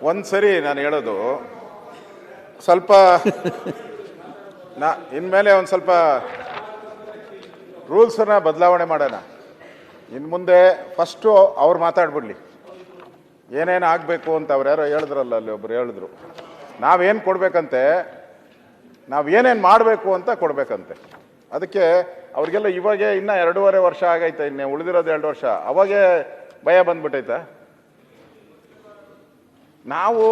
ಒಂದ್ಸರಿ ನಾನು ಹೇಳೋದು ಸ್ವಲ್ಪ ಇನ್ಮೇಲೆ ಒಂದು ಸ್ವಲ್ಪ ರೂಲ್ಸನ್ನ ಬದಲಾವಣೆ ಮಾಡೋಣ. ಇನ್ನು ಮುಂದೆ ಫಸ್ಟು ಅವ್ರು ಮಾತಾಡ್ಬಿಡ್ಲಿ, ಏನೇನು ಆಗಬೇಕು ಅಂತ ಅವ್ರು ಯಾರೋ ಹೇಳಿದ್ರಲ್ಲ, ಅಲ್ಲಿ ಒಬ್ರು ಹೇಳಿದ್ರು, ನಾವೇನು ಕೊಡಬೇಕಂತೆ, ನಾವೇನೇನು ಮಾಡಬೇಕು ಅಂತ ಕೊಡಬೇಕಂತೆ. ಅದಕ್ಕೆ ಅವ್ರಿಗೆಲ್ಲ ಇವಾಗೆ ಇನ್ನೂ 2.5 ವರ್ಷ ಆಗೈತೆ, ಇನ್ನೇ ಉಳಿದಿರೋದು 2 ವರ್ಷ. ಅವಾಗೇ ಭಯ ಬಂದ್ಬಿಟ್ಟೈತೆ. ನಾವು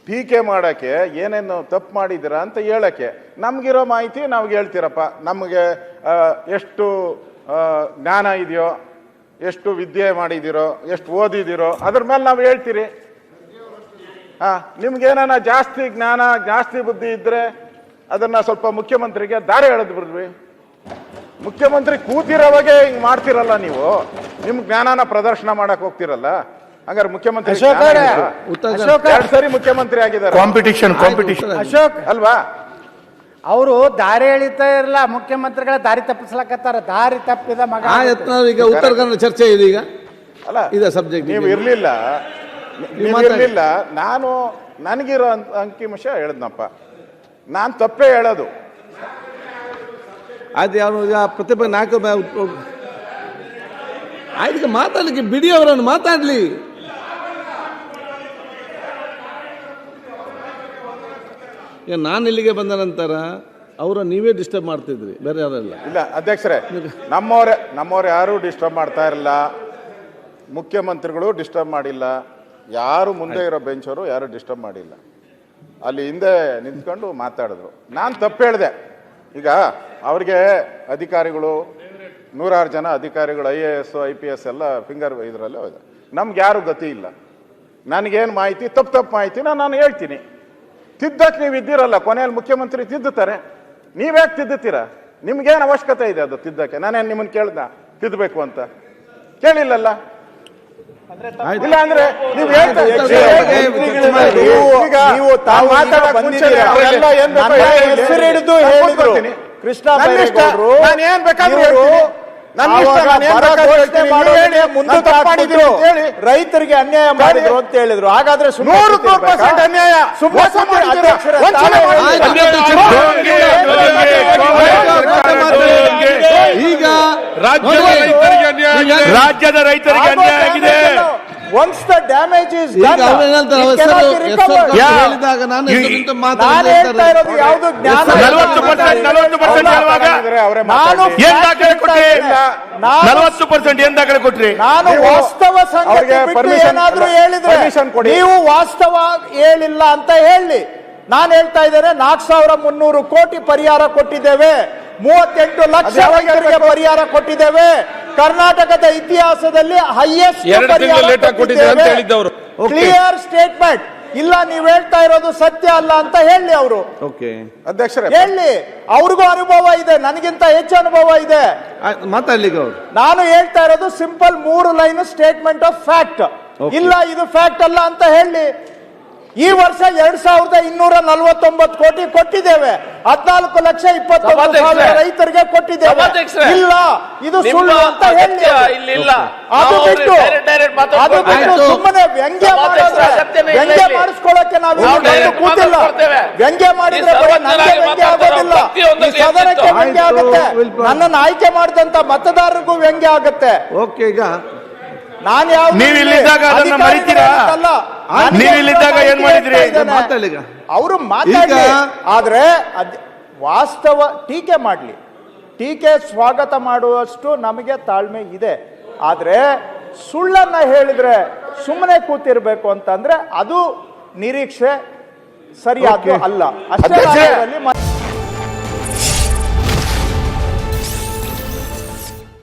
ಟೀಕೆ ಮಾಡೋಕ್ಕೆ ಏನೇನು ತಪ್ಪು ಮಾಡಿದ್ದೀರಾ ಅಂತ ಹೇಳೋಕ್ಕೆ ನಮಗಿರೋ ಮಾಹಿತಿ ನಾವು ಹೇಳ್ತೀರಪ್ಪ. ನಮಗೆ ಎಷ್ಟು ಜ್ಞಾನ ಇದೆಯೋ, ಎಷ್ಟು ವಿದ್ಯೆ ಮಾಡಿದ್ದೀರೋ, ಎಷ್ಟು ಓದಿದ್ದೀರೋ ಅದ್ರ ಮೇಲೆ ನಾವು ಹೇಳ್ತೀರಿ. ನಿಮ್ಗೇನ ಜಾಸ್ತಿ ಜ್ಞಾನ ಜಾಸ್ತಿ ಬುದ್ಧಿ ಇದ್ದರೆ ಅದನ್ನು ಸ್ವಲ್ಪ ಮುಖ್ಯಮಂತ್ರಿಗೆ ದಾರಿ ಎಳೆದು ಬಿಡ್ರಿ. ಮುಖ್ಯಮಂತ್ರಿ ಕೂತಿರೋವಾಗೆ ಹಿಂಗೆ ಮಾಡ್ತಿರಲ್ಲ ನೀವು, ನಿಮ್ಮ ಜ್ಞಾನನ ಪ್ರದರ್ಶನ ಮಾಡಕ್ಕೆ ಹೋಗ್ತಿರಲ್ಲ. ಹಂಗಾರೆ ಮುಖ್ಯಮಂತ್ರಿ 2 ಸರಿ ಮುಖ್ಯಮಂತ್ರಿ ಆಗಿದ್ದಾರೆ. ಕಾಂಪಿಟಿಷನ್ ಅಶೋಕ್ ಅಲ್ವಾ? ಅವರು ದಾರಿ ಎಳಿತಾ ಇರಲ್ಲ, ಮುಖ್ಯಮಂತ್ರಿಗಳ ದಾರಿ ತಪ್ಪಿಸ್ಲಕತ್ತಾರ. ದಾರಿ ತಪ್ಪಿದ ಮಗ ಈಗ ಉತ್ತರ ಕನ್ನಡ ಚರ್ಚೆ ಇದೆ. ಈಗ ಅಲ್ಲ ಇದೆ ಸಬ್ಜೆಕ್ಟ್. ನೀವು ಇರ್ಲಿಲ್ಲ, ನಾನು ನನಗಿರೋ ಅಂಕಿಂಶ ಹೇಳದ್ನಪ್ಪ. ನಾನು ತಪ್ಪೇ ಹೇಳೋದು. ಆಯ್ತು, ಅವನು ಈಗ ಪ್ರತಿಭೆ 4 ಆಯ್ತು, ಮಾತಾಡ್ಲಿಕ್ಕೆ ಬಿಡಿ, ಅವರನ್ನು ಮಾತಾಡ್ಲಿ. ಈಗ ನಾನು ಇಲ್ಲಿಗೆ ಬಂದ ನಂತರ ಅವರ ನೀವೇ ಡಿಸ್ಟರ್ಬ್ ಮಾಡ್ತಿದ್ರಿ, ಬೇರೆ ಯಾರೆಲ್ಲ ಇಲ್ಲ. ಅಧ್ಯಕ್ಷರೇ, ನಮ್ಮವ್ರು ಯಾರು ಡಿಸ್ಟರ್ಬ್ ಮಾಡ್ತಾ ಇರಲಿಲ್ಲ, ಮುಖ್ಯಮಂತ್ರಿಗಳು ಡಿಸ್ಟರ್ಬ್ ಮಾಡಿಲ್ಲ, ಯಾರು ಮುಂದೆ ಇರೋ ಬೆಂಚವರು ಯಾರು ಡಿಸ್ಟರ್ಬ್ ಮಾಡಿಲ್ಲ. ಅಲ್ಲಿ ಹಿಂದೆ ನಿಂತ್ಕೊಂಡು ಮಾತಾಡಿದ್ರು. ನಾನು ತಪ್ಪು ಹೇಳಿದೆ. ಈಗ ಅವ್ರಿಗೆ ಅಧಿಕಾರಿಗಳು 106 ಜನ ಅಧಿಕಾರಿಗಳು IAS IPS ಎಲ್ಲ ಫಿಂಗರ್ ಇದರಲ್ಲೇ ಹೋದ. ನಮ್ಗೆ ಯಾರು ಗತಿ ಇಲ್ಲ. ನನಗೇನು ಮಾಹಿತಿ ತಪ್ಪು ಮಾಹಿತಿನ ನಾನು ಹೇಳ್ತೀನಿ. ತಿದ್ದಕ್ಕೆ ನೀವು ಇದ್ದೀರಲ್ಲ, ಕೊನೆಯಲ್ಲಿ ಮುಖ್ಯಮಂತ್ರಿ ತಿದ್ದುತ್ತಾರೆ. ನೀವ್ಯಾಕೆ ತಿದ್ದುತ್ತೀರಾ? ನಿಮ್ಗೇನು ಅವಶ್ಯಕತೆ ಇದೆ ಅದು ತಿದ್ದಕ್ಕೆ? ನಾನೇನು ನಿಮ್ಮನ್ನು ಕೇಳ್ದ ತಿದ್ದಬೇಕು ಅಂತ? ಕೇಳಿಲ್ಲಲ್ಲ. ಇಲ್ಲ ಅಂದ್ರೆ ನೀವು ಕೃಷ್ಣ ಏನ್ ಬೇಕಾದ್ರೂ ರೈತರಿಗೆ ಅನ್ಯಾಯ ಮಾಡಿದ್ರು ಅಂತ ಹೇಳಿದ್ರು. ಹಾಗಾದ್ರೆ 100% ಅನ್ಯಾಯ. ಈಗ ರಾಜ್ಯದ ರೈತರಿಗೆ ಅನ್ಯಾಯ ಆಗಿದೆ. Once the damage is done, ಹೇಳಿದಾಗ ನಾನು ಹೇಳ್ತಾ ಇರೋದು ಯಾವುದು ಜ್ಞಾನ 40% ಏನ್ ದಾಖಲೆ ಕೊಟ್ರಿ? ನಾನು ವಾಸ್ತವ ಸಂಗತಿ ಬಿಟ್ಟು ಏನಾದ್ರೂ ಹೇಳಿದ್ರೆ ನೀವು ವಾಸ್ತವ ಹೇಳಿಲ್ಲ ಅಂತ ಹೇಳಿ. ನಾನು ಹೇಳ್ತಾ ಇದ್ದೇನೆ 4,300 ಕೋಟಿ ಪರಿಹಾರ ಕೊಟ್ಟಿದ್ದೇವೆ, 38 ಲಕ್ಷ ರೈತರಿಗೆ ಪರಿಹಾರ ಕೊಟ್ಟಿದ್ದೇವೆ. ಕರ್ನಾಟಕದ ಇತಿಹಾಸದಲ್ಲಿ ಹೈಯೆಸ್ಟ್ ಕ್ಲಿಯರ್ ಸ್ಟೇಟ್ಮೆಂಟ್. ಇಲ್ಲ, ನೀವು ಹೇಳ್ತಾ ಇರೋದು ಸತ್ಯ ಅಲ್ಲ ಅಂತ ಹೇಳಿ ಅವರು. ಅಧ್ಯಕ್ಷರೇ ಹೇಳಿ, ಅವ್ರಿಗೂ ಅನುಭವ ಇದೆ, ನನಗಿಂತ ಹೆಚ್ಚು ಅನುಭವ ಇದೆ. ಮಾತಾಡ್ಲಿಕ್ಕೆ ಅವರು ನಾನು ಹೇಳ್ತಾ ಇರೋದು simple 3 line statement of fact. ಇಲ್ಲ, ಇದು ಫ್ಯಾಕ್ಟ್ ಅಲ್ಲ ಅಂತ ಹೇಳಿ. ಈ ವರ್ಷ 2,249 ಕೋಟಿ ಕೊಟ್ಟಿದ್ದೇವೆ, 14,29,000 ರೈತರಿಗೆ ಕೊಟ್ಟಿದ್ದೇವೆ. ಇಲ್ಲ, ಇದು ಸುಳ್ಳು ಅಂತ ಹೇಳಿ. ಅದು ಬಿಟ್ಟು ಸುಮ್ಮನೆ ವ್ಯಂಗ್ಯ ಮಾಡಿಸ್ಕೊಳ್ಳಕ್ಕೆ ನಾವು ಕೂತಿಲ್ಲ. ವ್ಯಂಗ್ಯ ಮಾಡಿದ್ರೆ ನನಗೆ ವ್ಯಂಗ್ಯ ಆಗೋದಿಲ್ಲ, ಈ ಸದನಕ್ಕೆ ವ್ಯಂಗ್ಯ ಆಗುತ್ತೆ, ನನ್ನನ್ನು ಆಯ್ಕೆ ಮಾಡಿದಂತ ಮತದಾರರಿಗೂ ವ್ಯಂಗ್ಯ ಆಗುತ್ತೆ. ಓಕೆ, ಈಗ ನಾನು ಯಾವ ನೀವಿಲ್ಲಿದ್ದಾಗ ಅದನ್ನ ಮರಿತೀರಾ? ನೀವಿಲ್ಲಿದ್ದಾಗ ಏನ್ ಮಾಡಿದ್ರಿ? ಅವರು ಮಾತಾಡಿ, ಆದ್ರೆ ವಾಸ್ತವ ಟೀಕೆ ಮಾಡ್ಲಿ. ಟೀಕೆ ಸ್ವಾಗತ ಮಾಡುವಷ್ಟು ನಮಗೆ ತಾಳ್ಮೆ ಇದೆ. ಆದ್ರೆ ಸುಳ್ಳನ್ನ ಹೇಳಿದ್ರೆ ಸುಮ್ಮನೆ ಕೂತಿರ್ಬೇಕು ಅಂತಂದ್ರೆ ಅದು ನಿರೀಕ್ಷೆ ಸರಿಯಾದ ಅಲ್ಲ. ಅಷ್ಟೇ.